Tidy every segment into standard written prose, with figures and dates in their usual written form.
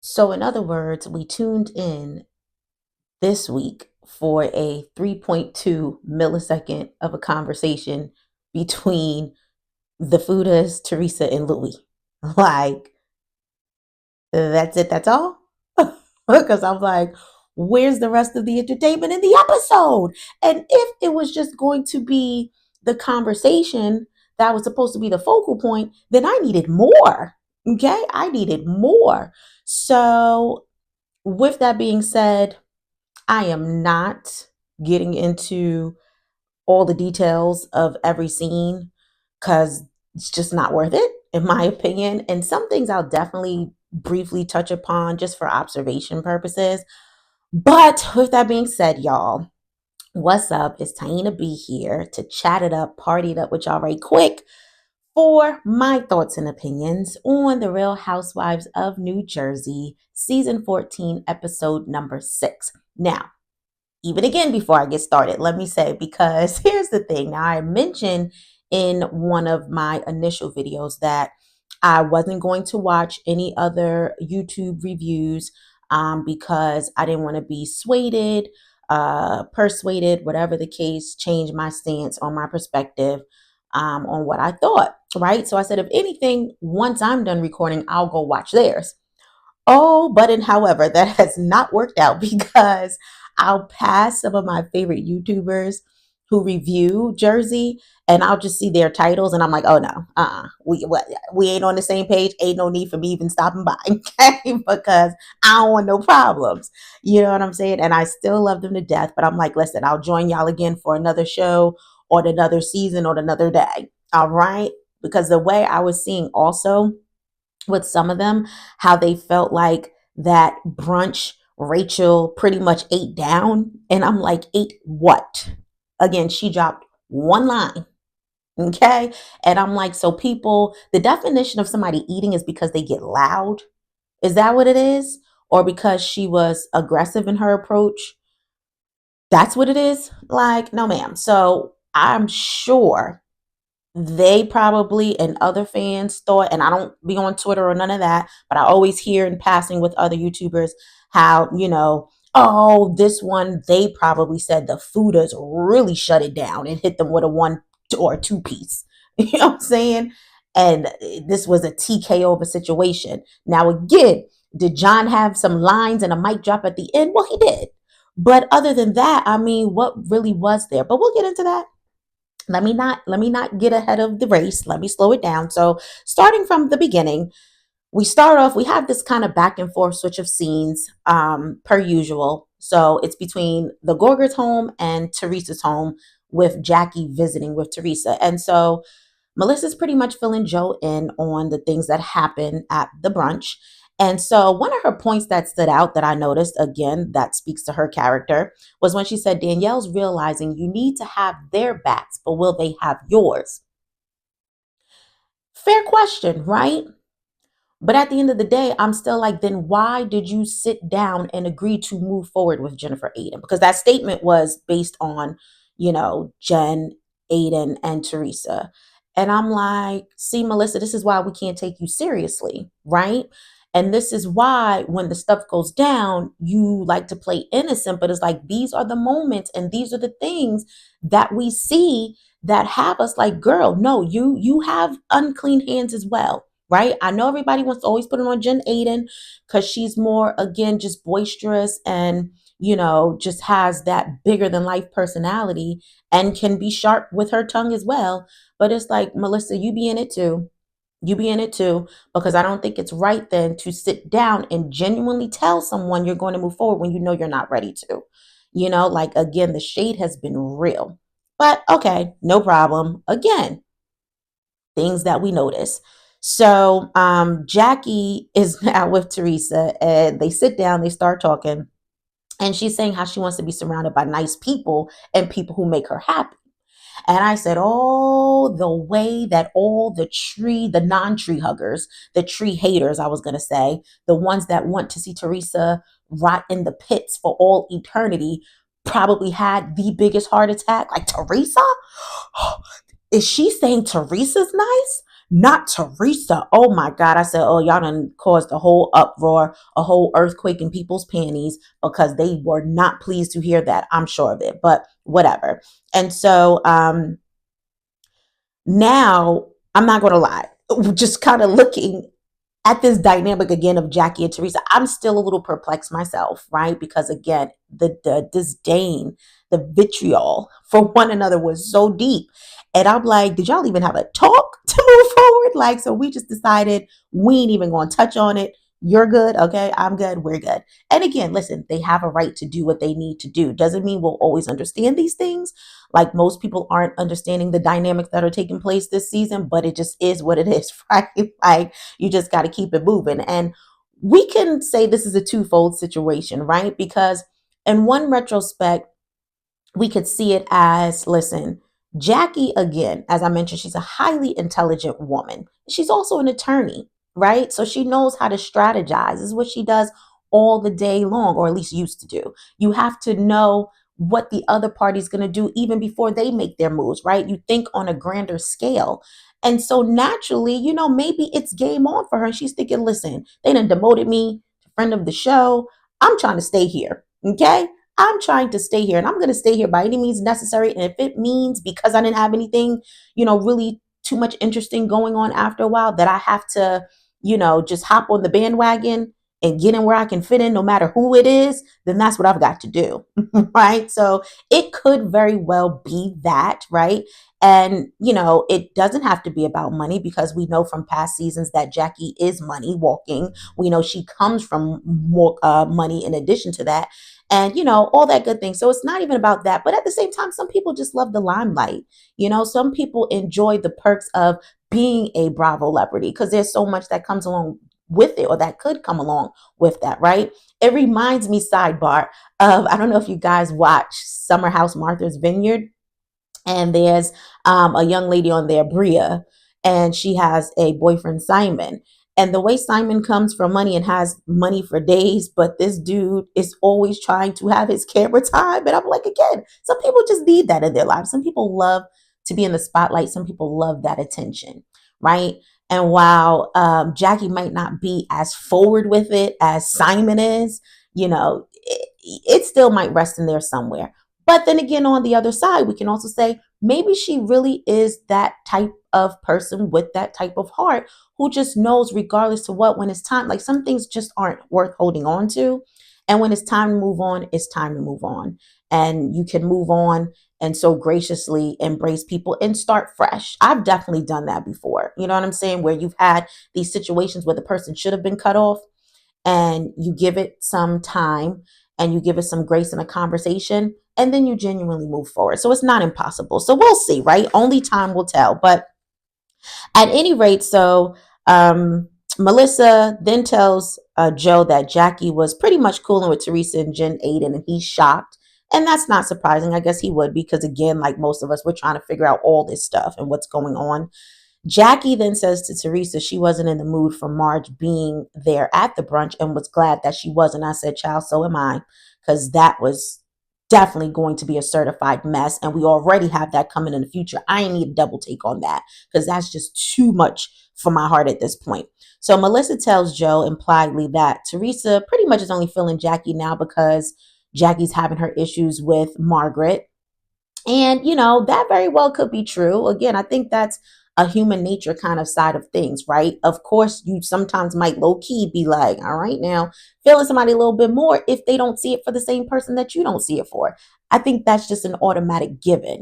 So, in other words, we tuned in this week for a 3.2 millisecond of a conversation between the Fudas, Teresa, and Louie. Like, that's it, that's all? Because I'm like, where's the rest of the entertainment in the episode? And if it was just going to be the conversation that was supposed to be the focal point, then I needed more. Okay, I needed more. So, with that being said, I am not getting into all the details of every scene because it's just not worth it, in my opinion. And some things I'll definitely briefly touch upon just for observation purposes. But with that being said, y'all, what's up? It's Taina B here to chat it up, party it up with y'all right quick for my thoughts and opinions on The Real Housewives of New Jersey, season 14, episode number 6. Now, even again, before I get started, let me say, because here's the thing. Now, I mentioned in one of my initial videos that I wasn't going to watch any other YouTube reviews because I didn't want to be swayed, persuaded, whatever the case, change my stance on my perspective on what I thought, right? So I said, if anything, once I'm done recording, I'll go watch theirs. Oh, but and however, that has not worked out because I'll pass some of my favorite YouTubers who review Jersey and I'll just see their titles and I'm like, oh no, we ain't on the same page. Ain't no need for me even stopping by, okay? Because I don't want no problems. You know what I'm saying? And I still love them to death, but I'm like, listen, I'll join y'all again for another show or another season or another day. All right? Because the way I was seeing also with some of them, how they felt like that brunch Rachel pretty much ate down. And I'm like, ate what? Again, she dropped one line. Okay. And I'm like, so people, the definition of somebody eating is because they get loud. Is that what it is? Or because she was aggressive in her approach? That's what it is? Like, no, ma'am. So I'm sure they probably and other fans thought, and I don't be on Twitter or none of that, but I always hear in passing with other YouTubers how, oh, this one, they probably said the Fudas really shut it down and hit them with a one or two piece. You know what I'm saying? And this was a TKO of a situation. Now, again, did John have some lines and a mic drop at the end? Well, he did. But other than that, I mean, what really was there? But we'll get into that. Let me not get ahead of the race. Let me slow it down. So starting from the beginning, we start off, we have this kind of back and forth switch of scenes, per usual. So it's between the Gorgers home and Teresa's home, with Jackie visiting with Teresa. And so Melissa's pretty much filling Joe in on the things that happen at the brunch. And so, one of her points that stood out that I noticed, again, that speaks to her character, was when she said, Danielle's realizing you need to have their backs, but will they have yours? Fair question, right? But at the end of the day, I'm still like, then why did you sit down and agree to move forward with Jennifer Aiden? Because that statement was based on, Jen, Aiden, and Teresa. And I'm like, see, Melissa, this is why we can't take you seriously, right? And this is why when the stuff goes down, you like to play innocent, but it's like these are the moments and these are the things that we see that have us like, girl, no, you have unclean hands as well, right? I know everybody wants to always put it on Jen Aiden because she's more, again, just boisterous and, just has that bigger than life personality and can be sharp with her tongue as well. But it's like, Melissa, you be in it too. You be in it too, because I don't think it's right then to sit down and genuinely tell someone you're going to move forward when you know you're not ready to. Like, again, the shade has been real. But okay, no problem. Again, things that we notice. So Jackie is now with Teresa and they sit down, they start talking, and she's saying how she wants to be surrounded by nice people and people who make her happy. And I said, oh, the way that all the non-tree huggers, the tree haters, I was going to say, the ones that want to see Teresa rot in the pits for all eternity, probably had the biggest heart attack. Like, Teresa? Is she saying Teresa's nice? not Teresa. Oh my God. I said, oh, y'all done caused a whole uproar, a whole earthquake in people's panties because they were not pleased to hear that. I'm sure of it, but whatever. And so now I'm not going to lie, just kind of looking at this dynamic again of Jackie and Teresa, I'm still a little perplexed myself, right? Because again, the disdain, the vitriol for one another was so deep. And I'm like, did y'all even have a talk to move forward? Like, so we just decided we ain't even going to touch on it. You're good. Okay. I'm good. We're good. And again, listen, they have a right to do what they need to do. Doesn't mean we'll always understand these things. Like most people aren't understanding the dynamics that are taking place this season, but it just is what it is, right? Like, you just got to keep it moving. And we can say this is a twofold situation, right? Because in one retrospect, we could see it as, listen, Jackie, again, as I mentioned, she's a highly intelligent woman. She's also an attorney, right? So she knows how to strategize. This is what she does all the day long, or at least used to do. You have to know what the other party's going to do even before they make their moves, right? You think on a grander scale. And so naturally, maybe it's game on for her. And she's thinking, listen, they done demoted me to friend of the show. I'm trying to stay here. Okay. I'm trying to stay here and I'm going to stay here by any means necessary. And if it means because I didn't have anything, really too much interesting going on after a while that I have to, just hop on the bandwagon and get in where I can fit in no matter who it is, then that's what I've got to do. Right. So it could very well be that. Right. And, it doesn't have to be about money because we know from past seasons that Jackie is money walking. We know she comes from more money in addition to that and all that good thing. So it's not even about that, but at the same time some people just love the limelight. Some people enjoy the perks of being a Bravo celebrity because there's so much that comes along with it or that could come along with that, right? It reminds me, sidebar, of, I don't know if you guys watch Summer House Martha's Vineyard, and there's a young lady on there, Bria, and she has a boyfriend, Simon. And the way Simon comes from money and has money for days, but this dude is always trying to have his camera time. And I'm like, again, some people just need that in their lives. Some people love to be in the spotlight. Some people love that attention, right? And while Jackie might not be as forward with it as Simon is, it still might rest in there somewhere. But then again, on the other side, we can also say maybe she really is that type of person with that type of heart who just knows, regardless to what, when it's time, like some things just aren't worth holding on to. And when it's time to move on, it's time to move on. And you can move on and so graciously embrace people and start fresh. I've definitely done that before. You know what I'm saying? Where you've had these situations where the person should have been cut off and you give it some time and you give it some grace in a conversation and then you genuinely move forward. So it's not impossible. So we'll see, right? Only time will tell. But at any rate, so Melissa then tells Joe that Jackie was pretty much cooling with Teresa and Jen Aiden, and he's shocked. And that's not surprising. I guess he would because, again, like most of us, we're trying to figure out all this stuff and what's going on. Jackie then says to Teresa she wasn't in the mood for Marge being there at the brunch and was glad that she wasn't. I said, child, so am I, because that was definitely going to be a certified mess. And we already have that coming in the future. I need a double take on that because that's just too much for my heart at this point. So Melissa tells Joe impliedly that Teresa pretty much is only feeling Jackie now because Jackie's having her issues with Margaret, and, that very well could be true. Again, I think that's a human nature kind of side of things, right? Of course, you sometimes might low key be like, all right, now feeling somebody a little bit more if they don't see it for the same person that you don't see it for. I think that's just an automatic given.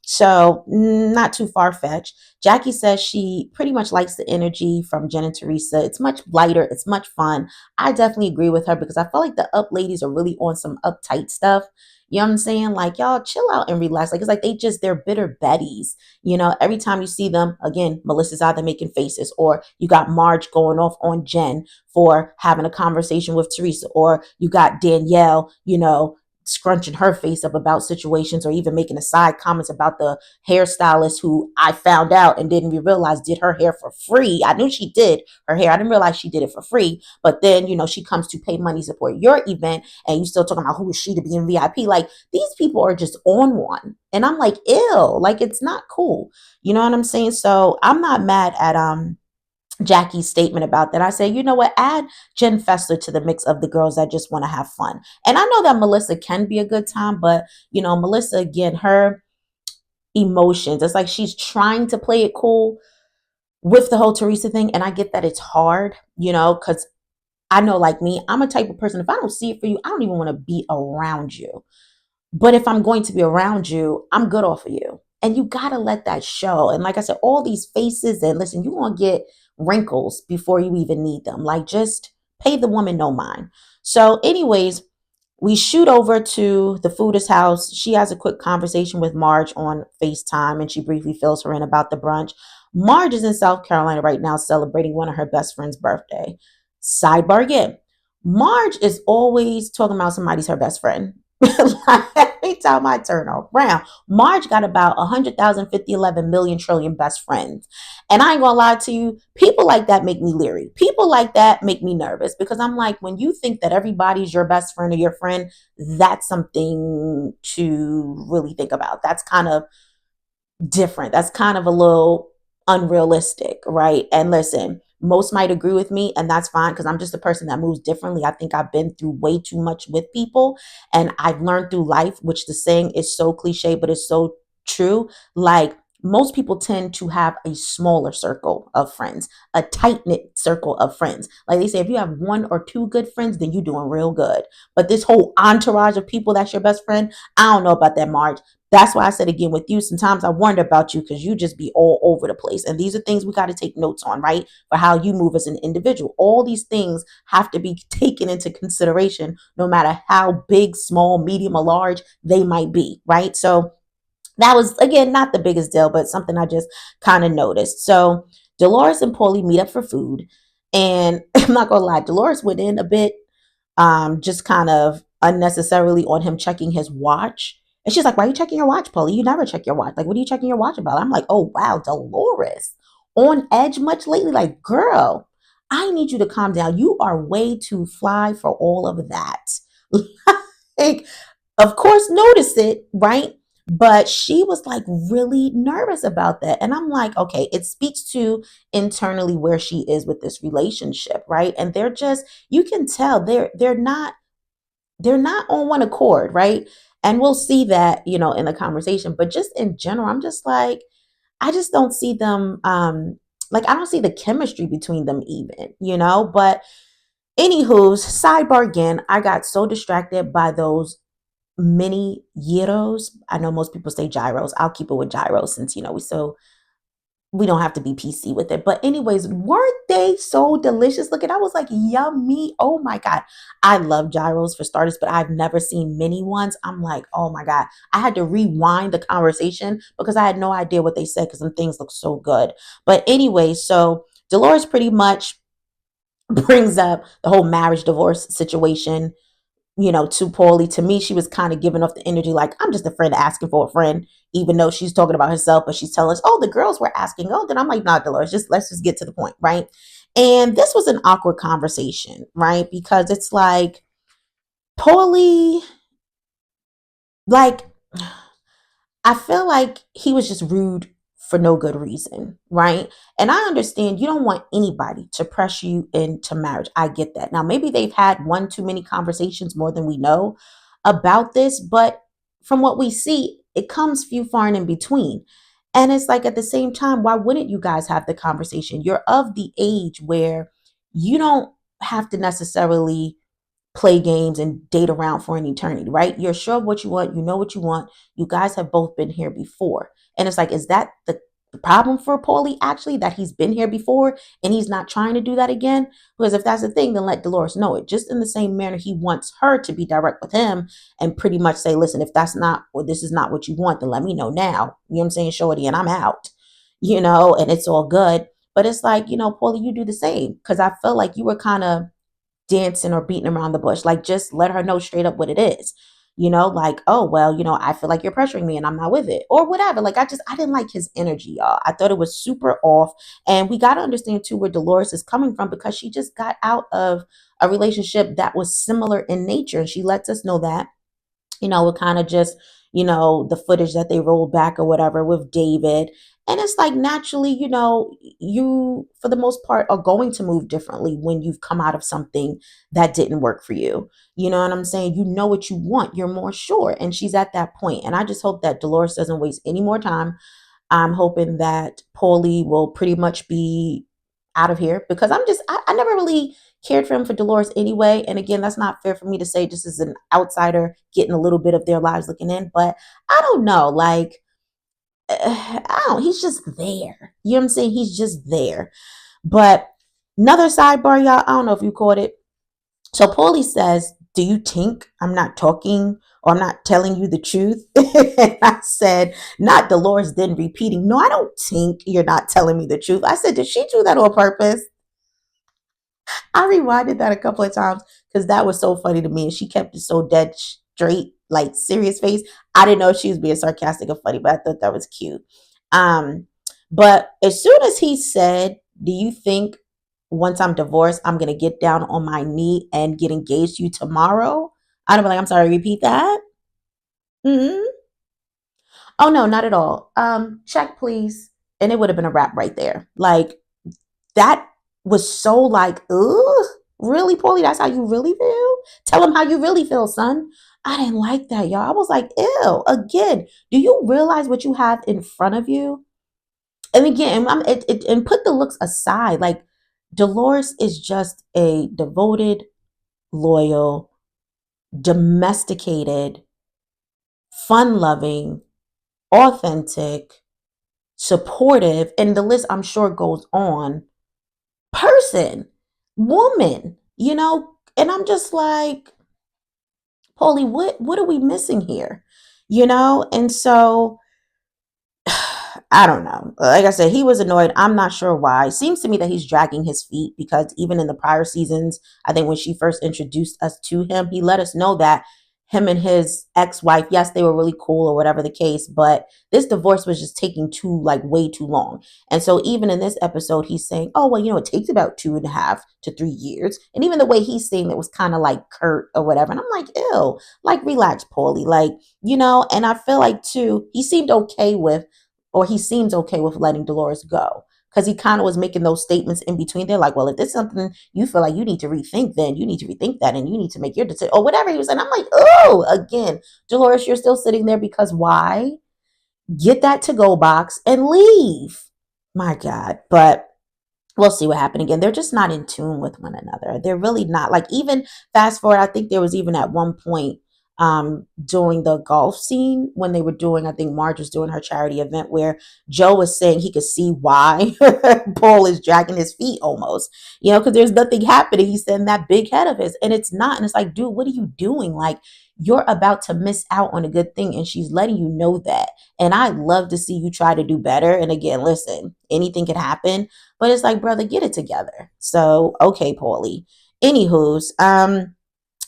So not too far fetched. Jackie says she pretty much likes the energy from Jen and Teresa. It's much lighter. It's much fun. I definitely agree with her because I feel like the up ladies are really on some uptight stuff. You know what I'm saying? Like, y'all chill out and relax. Like, it's like they're bitter Bettys. Every time you see them, again, Melissa's either making faces or you got Marge going off on Jen for having a conversation with Teresa, or you got Danielle, scrunching her face up about situations or even making side comments about the hairstylist who I found out and didn't realize did her hair for free. I knew she did her hair. I didn't realize she did it for free. But then, she comes to pay money support your event and you still talking about who is she to be in VIP. Like these people are just on one. And I'm like, ill. Like it's not cool. You know what I'm saying? So I'm not mad at Jackie's statement about that. I say, you know what, add Jen Fessler to the mix of the girls that just want to have fun. And I know that Melissa can be a good time, but Melissa, again, her emotions, it's like she's trying to play it cool with the whole Teresa thing. And I get that it's hard, because I know, like me, I'm a type of person, if I don't see it for you, I don't even want to be around you. But if I'm going to be around you, I'm good off of you. And you got to let that show. And like I said, all these faces, and listen, you're going to get wrinkles before you even need them. Like just pay the woman no mind. So anyways, we shoot over to the Fudas house. She has a quick conversation with Marge on FaceTime and she briefly fills her in about the brunch. Marge is in South Carolina right now celebrating one of her best friend's birthday. Sidebar again. Marge is always talking about somebody's her best friend. Like, every time I turn around, Marge got about 100,000, 50, 11 million trillion best friends. And I ain't gonna lie to you, people like that make me leery. People like that make me nervous because I'm like, when you think that everybody's your best friend or your friend, that's something to really think about. That's kind of different. That's kind of a little unrealistic, right? And listen, most might agree with me, and that's fine because I'm just a person that moves differently. I think I've been through way too much with people, and I've learned through life, which the saying is so cliche, but it's so true. Like, most people tend to have a smaller circle of friends, a tight knit circle of friends. Like they say, if you have one or two good friends, then you're doing real good. But this whole entourage of people that's your best friend, I don't know about that, Marge. That's why I said again with you, sometimes I wonder about you because you just be all over the place. And these are things we got to take notes on, right? For how you move as an individual. All these things have to be taken into consideration, no matter how big, small, medium, or large they might be, right? So that was, again, not the biggest deal, but something I just kind of noticed. So Dolores and Paulie meet up for food. And I'm not going to lie, Dolores went in a bit just kind of unnecessarily on him checking his watch. And she's like, why are you checking your watch, Polly? You never check your watch. Like, what are you checking your watch about? I'm like, oh, wow, Dolores. On edge much lately? Like, girl, I need you to calm down. You are way too fly for all of that. Like, of course, notice it, right? But she was like really nervous about that. And I'm like, okay, it speaks to internally where she is with this relationship, right? And they're just, you can tell they're not on one accord, right? And we'll see that, in the conversation. But just in general, I'm just like, I just don't see them like I don't see the chemistry between them even, But anywho's sidebar again, I got so distracted by those mini gyros. I know most people say gyros. I'll keep it with gyros since we don't have to be PC with it. But anyways, weren't they so delicious looking? I was like, yummy. Oh my God. I love gyros for starters, but I've never seen mini ones. I'm like, oh my God. I had to rewind the conversation because I had no idea what they said because some things look so good. But anyway, so Dolores pretty much brings up the whole marriage divorce situation, to Paulie. To me, she was kind of giving off the energy like, I'm just a friend asking for a friend, even though she's talking about herself, but she's telling us, oh, the girls were asking. Oh, then I'm like, nah, Dolores, let's just get to the point, right? And this was an awkward conversation, right? Because it's like, Paulie, like, I feel like he was just rude for no good reason, right? And I understand you don't want anybody to pressure you into marriage. I get that. Now, maybe they've had one too many conversations more than we know about this, but from what we see, it comes few far and in between. And it's like at the same time, why wouldn't you guys have the conversation? You're of the age where you don't have to necessarily play games and date around for an eternity, right? You're sure of what you want. You know what you want. You guys have both been here before. And it's like, is that the problem for Paulie actually, that he's been here before and he's not trying to do that again? Because if that's the thing, then let Dolores know it. Just in the same manner, he wants her to be direct with him and pretty much say, listen, if that's not, or this is not what you want, then let me know now. You know what I'm saying, shorty, and I'm out, and it's all good. But it's like, Paulie, you do the same. Because I felt like you were kind of dancing or beating around the bush. Like, just let her know straight up what it is. like, oh, well, I feel like you're pressuring me and I'm not with it or whatever. Like, I didn't like his energy, y'all. I thought it was super off. And we got to understand too where Dolores is coming from because she just got out of a relationship that was similar in nature. And she lets us know that it kind of just, the footage that they rolled back or whatever with David. And it's like naturally, you, for the most part, are going to move differently when you've come out of something that didn't work for you. You know what I'm saying? You know what you want. You're more sure. And she's at that point. And I just hope that Dolores doesn't waste any more time. I'm hoping that Paulie will pretty much be out of here because I never really cared for him for Dolores anyway. And again, that's not fair for me to say just as an outsider getting a little bit of their lives looking in, but I don't know. Like, I don't, he's just there. You know what I'm saying? He's just there. But another sidebar, y'all, I don't know if you caught it. So Paulie says, do you think I'm not talking or I'm not telling you the truth? And I said, not Dolores then repeating, no, I don't think you're not telling me the truth. I said, did she do that on purpose? I rewinded that a couple of times because that was so funny to me. And she kept it so dead straight, like serious face. I didn't know if she was being sarcastic or funny, but I thought that was cute. Um, but as soon as he said, do you think once I'm divorced, I'm gonna get down on my knee and get engaged to you tomorrow? I'd be like, I'm sorry, repeat that. Mm-hmm. Oh no, not at all. Check please. And it would have been a wrap right there. Like that was so like, ugh, really, Paulie? That's how you really feel? Tell him how you really feel, son. I didn't like that, y'all. I was like, ew. Again, do you realize what you have in front of you? And again, and put the looks aside. Like, Dolores is just a devoted, loyal, domesticated, fun loving, authentic, supportive, and the list I'm sure goes on person, woman, and I'm just like, Paulie, what are we missing here? And so I don't know. Like I said, he was annoyed. I'm not sure why. Seems to me that he's dragging his feet because even in the prior seasons, I think when she first introduced us to him, he let us know that him and his ex-wife, yes, they were really cool or whatever the case, but this divorce was just taking like way too long. And so even in this episode, he's saying, oh, well, it takes about 2.5 to 3 years. And even the way he's saying it was kind of like curt or whatever. And I'm like, ew, like relax, Paulie. Like, and I feel like too, he seems okay with letting Dolores go because he kind of was making those statements in between. They're like, well, if there's something you feel like you need to rethink, then you need to rethink that and you need to make your decision or whatever he was saying. I'm like, oh, again, Dolores, you're still sitting there because why? Get that to go box and leave. My God. But we'll see what happened again. They're just not in tune with one another. They're really not. Like, even fast forward, I think there was even at one point during the golf scene when they were doing, I think Marge was doing her charity event where Joe was saying he could see why Paul is dragging his feet almost, because there's nothing happening. He's saying that big head of his and it's not. And it's like, dude, what are you doing? Like, you're about to miss out on a good thing. And she's letting you know that. And I'd love to see you try to do better. And again, listen, anything could happen, but it's like, brother, get it together. So, okay, Paulie. Anywho's,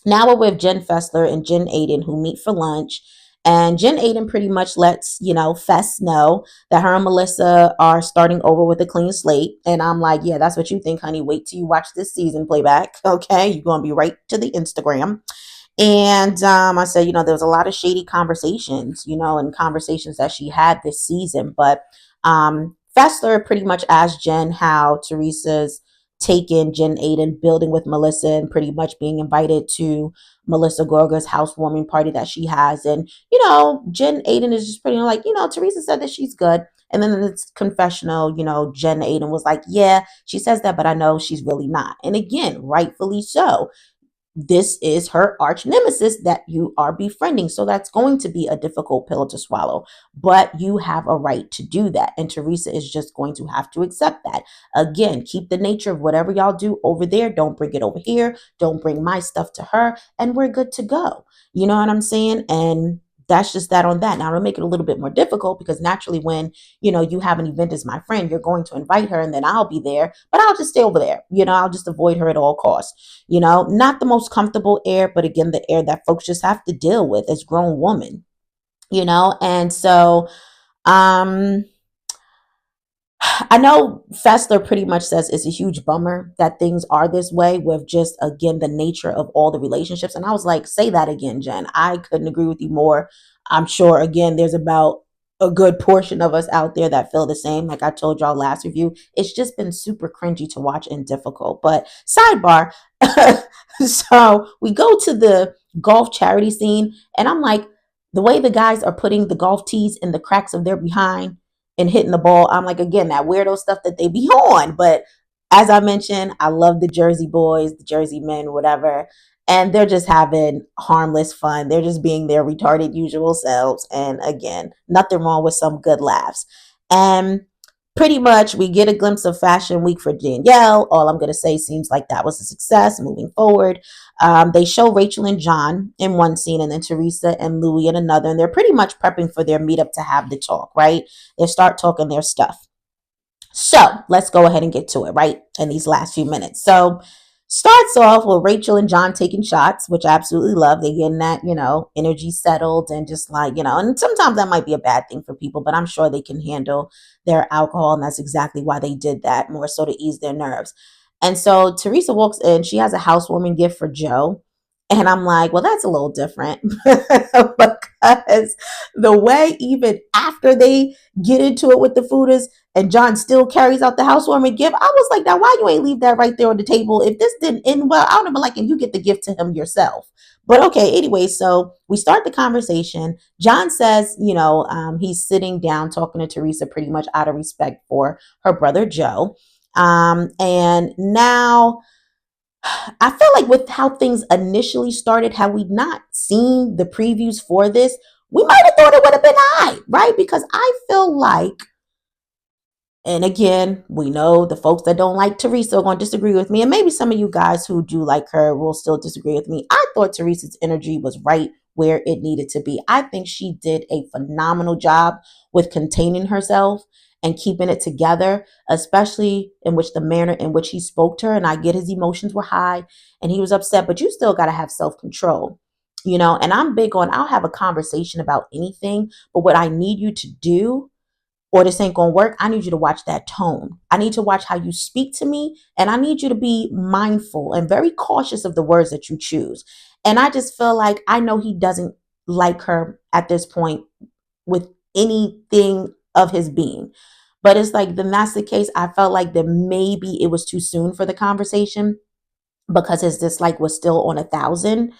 now we're with Jen Fessler and Jen Aiden, who meet for lunch. And Jen Aiden pretty much lets, Fess know that her and Melissa are starting over with a clean slate. And I'm like, yeah, that's what you think, honey. Wait till you watch this season playback. Okay. You're going to be right to the Instagram. And I said, there was a lot of shady conversations, and conversations that she had this season. But Fessler pretty much asked Jen how Teresa's taken Jen Aiden building with Melissa and pretty much being invited to Melissa Gorga's housewarming party that she has. And, Jen Aiden is just pretty like, Teresa said that she's good. And then in this confessional, Jen Aiden was like, yeah, she says that, but I know she's really not. And again, rightfully so. This is her arch nemesis that you are befriending. So that's going to be a difficult pill to swallow, but you have a right to do that. And Teresa is just going to have to accept that. Again, keep the nature of whatever y'all do over there. Don't bring it over here. Don't bring my stuff to her. And we're good to go. You know what I'm saying? And that's just that on that. Now it'll make it a little bit more difficult because naturally when, you have an event as my friend, you're going to invite her and then I'll be there, but I'll just stay over there. I'll just avoid her at all costs. Not the most comfortable air, but again, the air that folks just have to deal with as grown women, and so um I know Fessler pretty much says it's a huge bummer that things are this way with just, again, the nature of all the relationships. And I was like, say that again, Jen. I couldn't agree with you more. I'm sure, again, there's about a good portion of us out there that feel the same. Like I told y'all last review, it's just been super cringy to watch and difficult. But sidebar, so we go to the golf charity scene, and I'm like, the way the guys are putting the golf tees in the cracks of their behind and hitting the ball. I'm like, again, that weirdo stuff that they be on. But as I mentioned, I love the Jersey boys, the Jersey men, whatever. And they're just having harmless fun. They're just being their retarded usual selves. And again, nothing wrong with some good laughs. And pretty much we get a glimpse of Fashion Week for Danielle. All I'm going to say seems like that was a success moving forward. They show Rachel and John in one scene and then Teresa and Louie in another. And they're pretty much prepping for their meetup to have the talk, right? They start talking their stuff. So let's go ahead and get to it, right? In these last few minutes. So starts off with Rachel and John taking shots, which I absolutely love. They getting that, energy settled and just like, and sometimes that might be a bad thing for people, but I'm sure they can handle their alcohol. And that's exactly why they did that, more so to ease their nerves. And so Teresa walks in, she has a housewarming gift for Joe. And I'm like, well, that's a little different because the way even after they get into it with the Fudas and John still carries out the housewarming gift, I was like, now why you ain't leave that right there on the table? If this didn't end well, I would have been like, and you get the gift to him yourself. But okay, anyway, so we start the conversation. John says, he's sitting down talking to Teresa pretty much out of respect for her brother Joe. And now I feel like with how things initially started, had we not seen the previews for this, we might have thought it would have been right? Because I feel like, and again, we know the folks that don't like Teresa are going to disagree with me. And maybe some of you guys who do like her will still disagree with me. I thought Teresa's energy was right where it needed to be. I think she did a phenomenal job with containing herself and keeping it together, especially in which the manner in which he spoke to her. And I get his emotions were high and he was upset, but you still got to have self-control. And I'm big on, I'll have a conversation about anything, but what I need you to do, or this ain't gonna work, I need you to watch that tone. I need to watch how you speak to me, and I need you to be mindful and very cautious of the words that you choose. And I just feel like I know he doesn't like her at this point with anything of his being. But it's like, then that's the case. I felt like that maybe it was too soon for the conversation because his dislike was still on 1,000.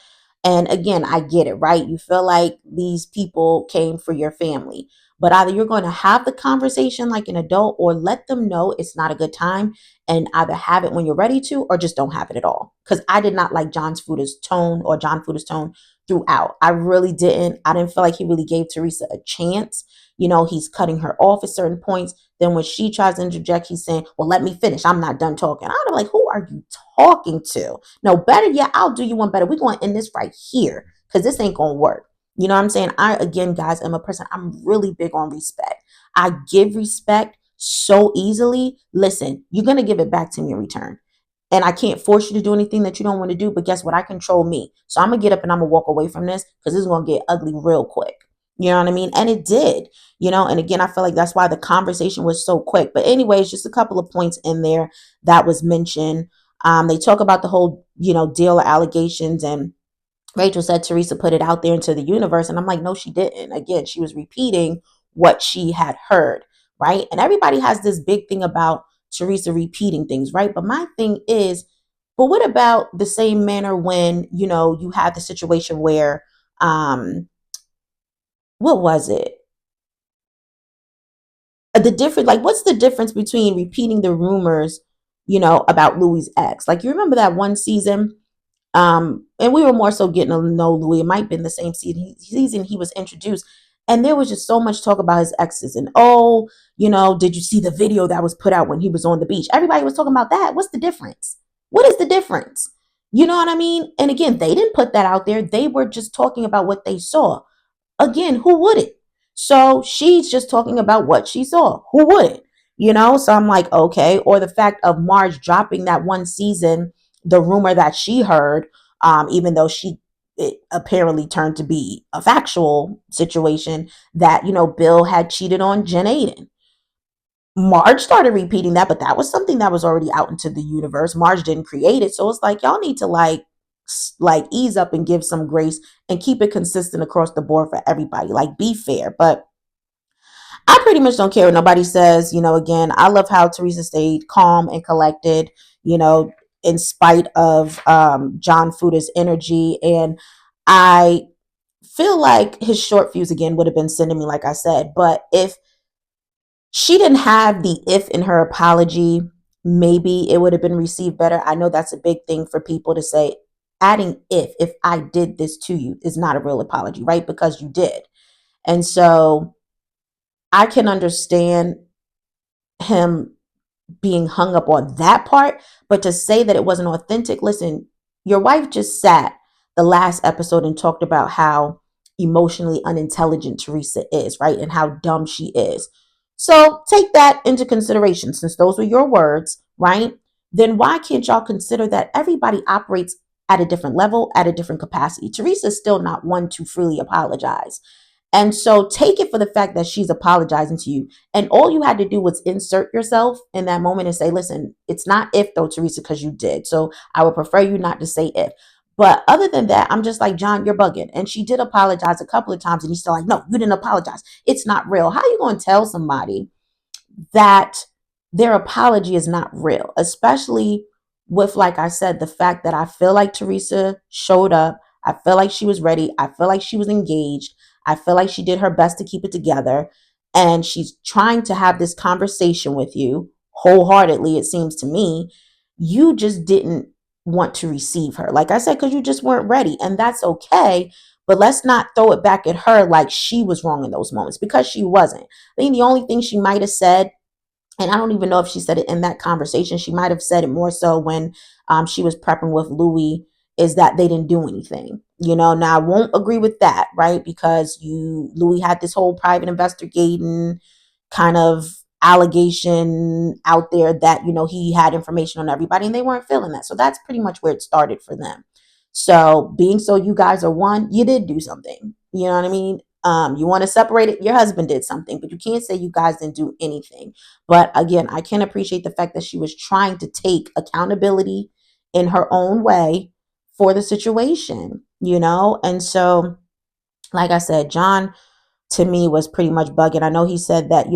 And again, I get it, right? You feel like these people came for your family, but either you're going to have the conversation like an adult or let them know it's not a good time and either have it when you're ready to or just don't have it at all. Because I did not like John Fuda's tone throughout. I really didn't. I didn't feel like he really gave Teresa a chance. He's cutting her off at certain points. Then when she tries to interject, he's saying, well, let me finish. I'm not done talking. I'm like, who are you talking to? No, better yet, I'll do you one better. We're going to end this right here because this ain't going to work. You know what I'm saying? Again, guys, am a person, I'm really big on respect. I give respect so easily. Listen, you're going to give it back to me in return. And I can't force you to do anything that you don't want to do. But guess what? I control me. So I'm going to get up and I'm going to walk away from this because this is going to get ugly real quick. You know what I mean? And it did, and again, I feel like that's why the conversation was so quick. But anyways, just a couple of points in there that was mentioned. They talk about the whole, deal allegations, and Rachel said Teresa put it out there into the universe. And I'm like, no, she didn't. Again, she was repeating what she had heard, right? And everybody has this big thing about Teresa repeating things, right? But my thing is, but what about the same manner when, you have the situation where, what was it? The difference, like, what's the difference between repeating the rumors, about Louie's ex? Like, you remember that one season? And we were more so getting to know Louis. It might have been the same season he was introduced. And there was just so much talk about his exes. And, oh, did you see the video that was put out when he was on the beach? Everybody was talking about that. What's the difference? What is the difference? You know what I mean? And again, they didn't put that out there. They were just talking about what they saw. Again, who wouldn't? So she's just talking about what she saw. Who wouldn't? So I'm like, okay. Or the fact of Marge dropping that one season, the rumor that she heard, even though it apparently turned to be a factual situation that, Bill had cheated on Jen Aiden. Marge started repeating that, but that was something that was already out into the universe. Marge didn't create it. So it's like, y'all need to like ease up and give some grace and keep it consistent across the board for everybody. Like, be fair. But I pretty much don't care what nobody says. Again, I love how Teresa stayed calm and collected, you know, in spite of John Fuda's energy. And I feel like his short fuse again would have been sending me, like I said. But if she didn't have the if in her apology, maybe it would have been received better. I know that's a big thing for people to say. Adding if I did this to you is not a real apology, right? Because you did. And so I can understand him being hung up on that part, but to say that it wasn't authentic, listen, your wife just sat the last episode and talked about how emotionally unintelligent Teresa is, right? And how dumb she is. So take that into consideration. Since those were your words, right? Then why can't y'all consider that everybody operates at a different level, at a different capacity? Teresa's still not one to freely apologize. And so take it for the fact that she's apologizing to you. And all you had to do was insert yourself in that moment and say, listen, it's not if though, Teresa, because you did. So I would prefer you not to say if. But other than that, I'm just like, John, you're bugging. And she did apologize a couple of times. And he's still like, no, you didn't apologize. It's not real. How are you going to tell somebody that their apology is not real, especially with, like I said, the fact that I feel like Teresa showed up. I feel like she was ready. I feel like she was engaged. I feel like she did her best to keep it together. And she's trying to have this conversation with you wholeheartedly, it seems to me. You just didn't want to receive her. Like I said, because you just weren't ready. And that's okay. But let's not throw it back at her like she was wrong in those moments, because she wasn't. I think the only thing she might have said, and I don't even know if she said it in that conversation, she might have said it more so when she was prepping with Louie, is that they didn't do anything. Now I won't agree with that, right? Because Louie had this whole private investigating kind of allegation out there that, he had information on everybody and they weren't feeling that. So that's pretty much where it started for them. So being so you guys are one, you did do something. You know what I mean? You want to separate it, your husband did something, but you can't say you guys didn't do anything. But again, I can appreciate the fact that she was trying to take accountability in her own way for the situation, And so, like I said, John to me was pretty much bugging. I know he said that,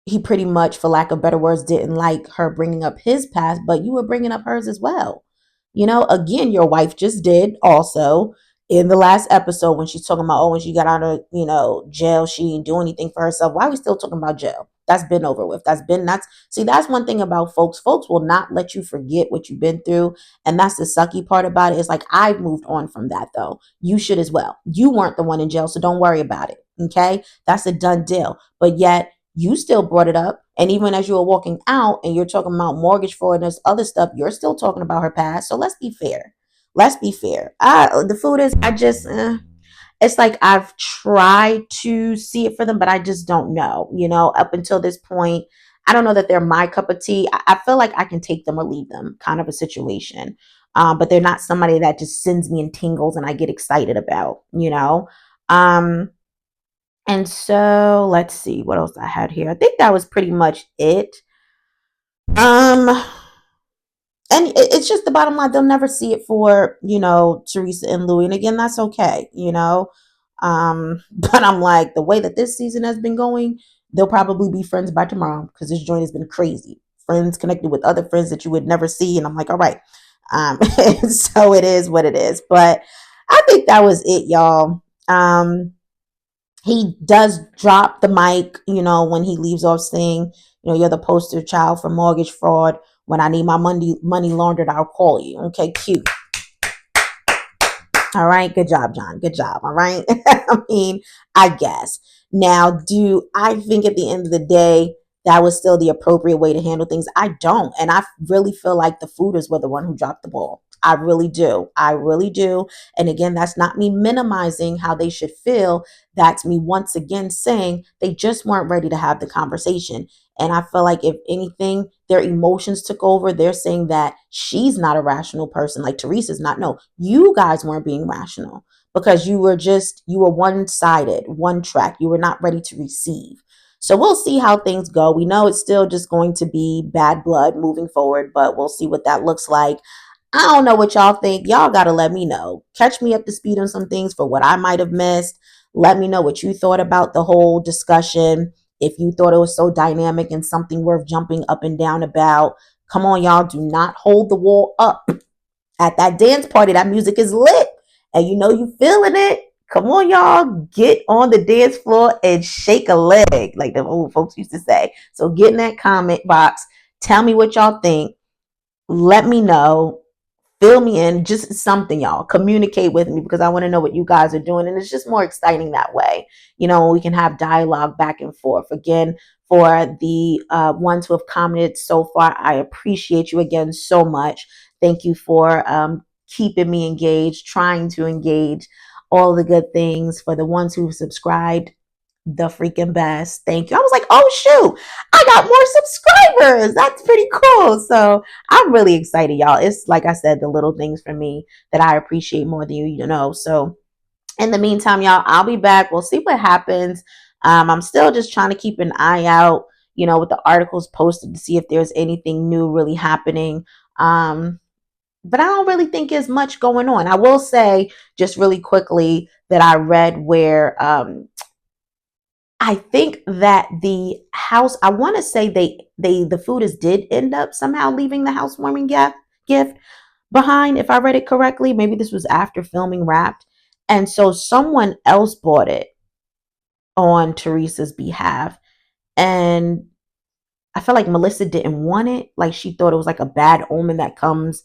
he pretty much, for lack of better words, didn't like her bringing up his past, but you were bringing up hers as well. Again, your wife just did also in the last episode when she's talking about, oh, when she got out of, jail, she didn't do anything for herself. Why are we still talking about jail? That's been over with. That's one thing about folks. Folks will not let you forget what you've been through. And that's the sucky part about it. It's like, I've moved on from that though. You should as well. You weren't the one in jail, so don't worry about it. Okay. That's a done deal. But yet, you still brought it up. And even as you were walking out and you're talking about mortgage fraud and this other stuff, you're still talking about her past. So let's be fair. Let's be fair. The food is, it's like I've tried to see it for them, but I just don't know. Up until this point, I don't know that they're my cup of tea. I feel like I can take them or leave them, kind of a situation. But they're not somebody that just sends me in tingles and I get excited about. And so let's see what else I had here. I think that was pretty much it. Um, and it's just the bottom line. They'll never see it for, Teresa and Louie. And again, that's okay. But I'm like, the way that this season has been going, they'll probably be friends by tomorrow because this joint has been crazy. Friends connected with other friends that you would never see. And I'm like, all right. So it is what it is. But I think that was it, y'all. He does drop the mic, when he leaves off saying, you're the poster child for mortgage fraud. When I need my money laundered, I'll call you. Okay, cute. All right, good job, John. Good job. All right. I mean, I guess. Now, do I think at the end of the day that was still the appropriate way to handle things? I don't. And I really feel like the Fudas were the one who dropped the ball. I really do. I really do. And again, that's not me minimizing how they should feel. That's me once again saying they just weren't ready to have the conversation. And I feel like if anything, their emotions took over. They're saying that she's not a rational person, like Teresa's not. No, you guys weren't being rational because you were one sided, one track. You were not ready to receive. So we'll see how things go. We know it's still just going to be bad blood moving forward, but we'll see what that looks like. I don't know what y'all think. Y'all got to let me know. Catch me up to speed on some things for what I might have missed. Let me know what you thought about the whole discussion. If you thought it was so dynamic and something worth jumping up and down about. Come on, y'all. Do not hold the wall up. At that dance party, that music is lit. And you know you feeling it. Come on, y'all. Get on the dance floor and shake a leg, like the old folks used to say. So get in that comment box. Tell me what y'all think. Let me know, fill me in, just something, y'all. Communicate with me because I want to know what you guys are doing. And it's just more exciting that way. We can have dialogue back and forth. Again, for the ones who have commented so far, I appreciate you again so much. Thank you for keeping me engaged, trying to engage, all the good things. For the ones who've subscribed, the freaking best. Thank you. I was like, oh shoot, I got more subscribers. That's pretty cool. So I'm really excited, y'all. It's like I said, the little things for me that I appreciate more than you know. So in the meantime, y'all, I'll be back. We'll see what happens. I'm still just trying to keep an eye out, with the articles posted to see if there's anything new really happening. But I don't really think there's much going on. I will say just really quickly that I read where I think that the house, I want to say the Fudas did end up somehow leaving the housewarming gift behind, if I read it correctly. Maybe this was after filming wrapped. And so someone else bought it on Teresa's behalf. And I felt like Melissa didn't want it. Like she thought it was like a bad omen that comes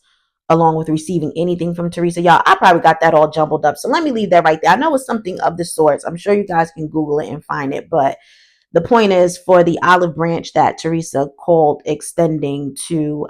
along with receiving anything from Teresa. Y'all, I probably got that all jumbled up. So let me leave that right there. I know it's something of the sorts. I'm sure you guys can Google it and find it. But the point is, for the olive branch that Teresa called extending to,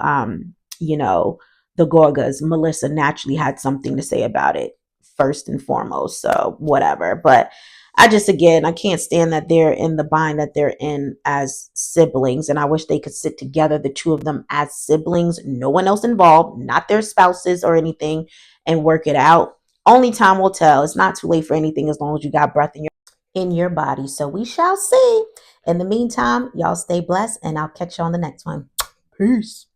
you know, the Gorgas, Melissa naturally had something to say about it first and foremost. So whatever. But again, I can't stand that they're in the bind that they're in as siblings. And I wish they could sit together, the two of them as siblings, no one else involved, not their spouses or anything, and work it out. Only time will tell. It's not too late for anything as long as you got breath in your body. So we shall see. In the meantime, y'all stay blessed, and I'll catch you on the next one. Peace.